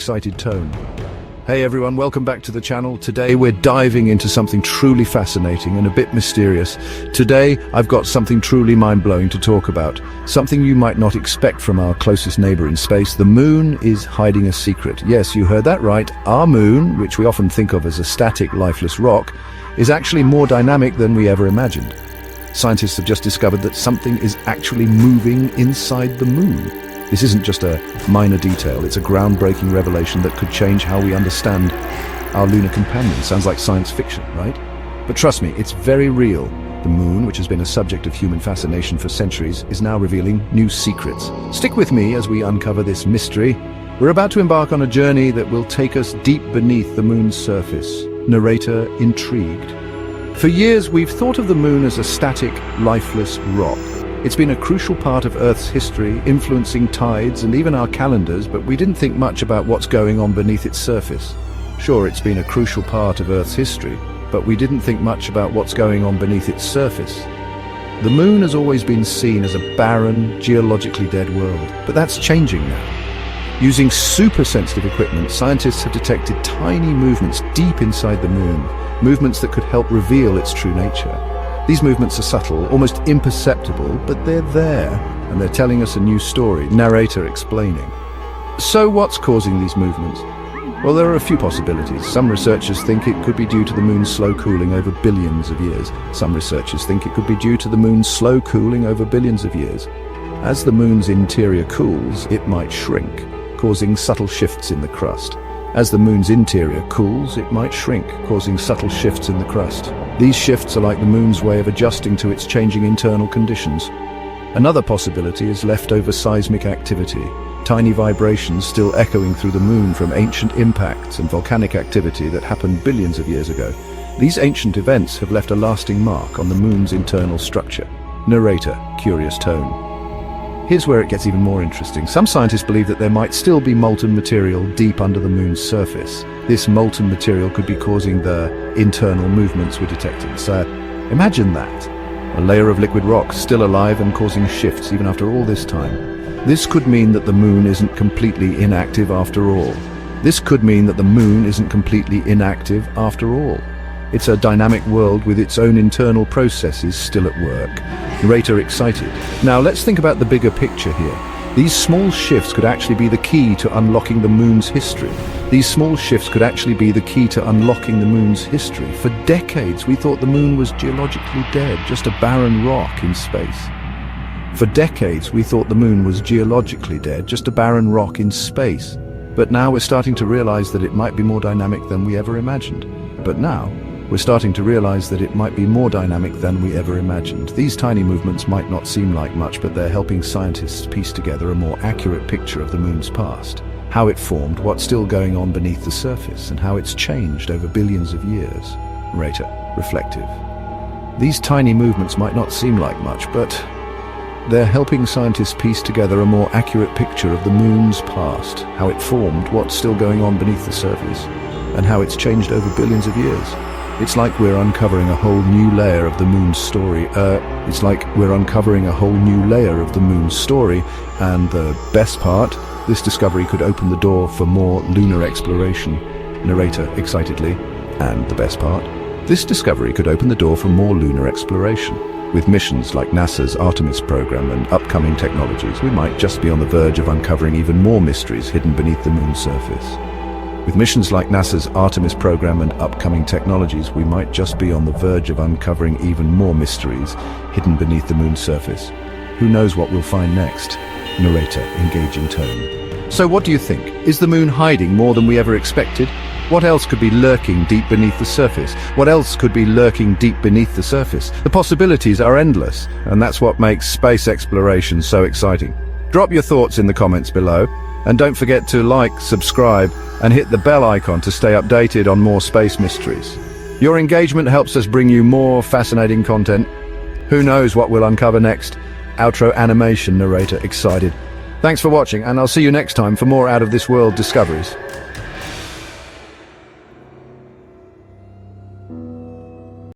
Excited tone. Hey everyone, welcome back to the channel. Today we're diving into something truly fascinating and a bit mysterious. Today I've got something truly mind-blowing to talk about. Something you might not expect from our closest neighbor in space. The moon is hiding a secret. Yes, you heard that right. Our moon, which we often think of as a static, lifeless rock, is actually more dynamic than we ever imagined. Scientists have just discovered that something is actually moving inside the moon. This isn't just a minor detail, it's a groundbreaking revelation that could change how we understand our lunar companion. Sounds like science fiction, right? But trust me, it's very real. The moon, which has been a subject of human fascination for centuries, is now revealing new secrets. Stick with me as we uncover this mystery. We're about to embark on a journey that will take us deep beneath the moon's surface. Narrator intrigued. For years, we've thought of the moon as a static, lifeless rock. It's been a crucial part of Earth's history, influencing tides and even our calendars, but we didn't think much about what's going on beneath its surface. Sure, it's been a crucial part of Earth's history, but we didn't think much about what's going on beneath its surface. The moon has always been seen as a barren, geologically dead world, but that's changing now. Using super-sensitive equipment, scientists have detected tiny movements deep inside the moon, movements that could help reveal its true nature. These movements are subtle, almost imperceptible, but they're there, and they're telling us a new story. Narrator explaining. So what's causing these movements? Well, there are a few possibilities. Some researchers think it could be due to the moon's slow cooling over billions of years. Some researchers think it could be due to the moon's slow cooling over billions of years. As the moon's interior cools, it might shrink, causing subtle shifts in the crust. As the moon's interior cools, it might shrink, causing subtle shifts in the crust. These shifts are like the moon's way of adjusting to its changing internal conditions. Another possibility is leftover seismic activity, tiny vibrations still echoing through the moon from ancient impacts and volcanic activity that happened billions of years ago. These ancient events have left a lasting mark on the moon's internal structure. Narrator, curious tone. Here's where it gets even more interesting. Some scientists believe that there might still be molten material deep under the moon's surface. This molten material could be causing the internal movements we're detecting. So imagine that. A layer of liquid rock still alive and causing shifts even after all this time. This could mean that the moon isn't completely inactive after all. This could mean that the moon isn't completely inactive after all. It's a dynamic world with its own internal processes still at work. Narrator excited. Now let's think about the bigger picture here. These small shifts could actually be the key to unlocking the moon's history. These small shifts could actually be the key to unlocking the moon's history. For decades, we thought the moon was geologically dead, just a barren rock in space. For decades, we thought the moon was geologically dead, just a barren rock in space. But now we're starting to realize that it might be more dynamic than we ever imagined. We're starting to realize that it might be more dynamic than we ever imagined. These tiny movements might not seem like much, but they're helping scientists piece together a more accurate picture of the moon's past. How it formed, what's still going on beneath the surface, and how it's changed over billions of years. Narrator, reflective. These tiny movements might not seem like much, but they're helping scientists piece together a more accurate picture of the moon's past, how it formed, what's still going on beneath the surface, and how it's changed over billions of years. It's like we're uncovering a whole new layer of the moon's story. And the best part, this discovery could open the door for more lunar exploration. Narrator, excitedly. And the best part, this discovery could open the door for more lunar exploration. With missions like NASA's Artemis program and upcoming technologies, we might just be on the verge of uncovering even more mysteries hidden beneath the moon's surface. With missions like NASA's Artemis program and upcoming technologies, we might just be on the verge of uncovering even more mysteries hidden beneath the moon's surface. Who knows what we'll find next? Narrator, engaging tone. So what do you think? Is the moon hiding more than we ever expected? What else could be lurking deep beneath the surface? What else could be lurking deep beneath the surface? The possibilities are endless, and that's what makes space exploration so exciting. Drop your thoughts in the comments below. And don't forget to like, subscribe, and hit the bell icon to stay updated on more space mysteries. Your engagement helps us bring you more fascinating content. Who knows what we'll uncover next? Outro animation. Narrator excited. Thanks for watching, and I'll see you next time for more out of this world discoveries.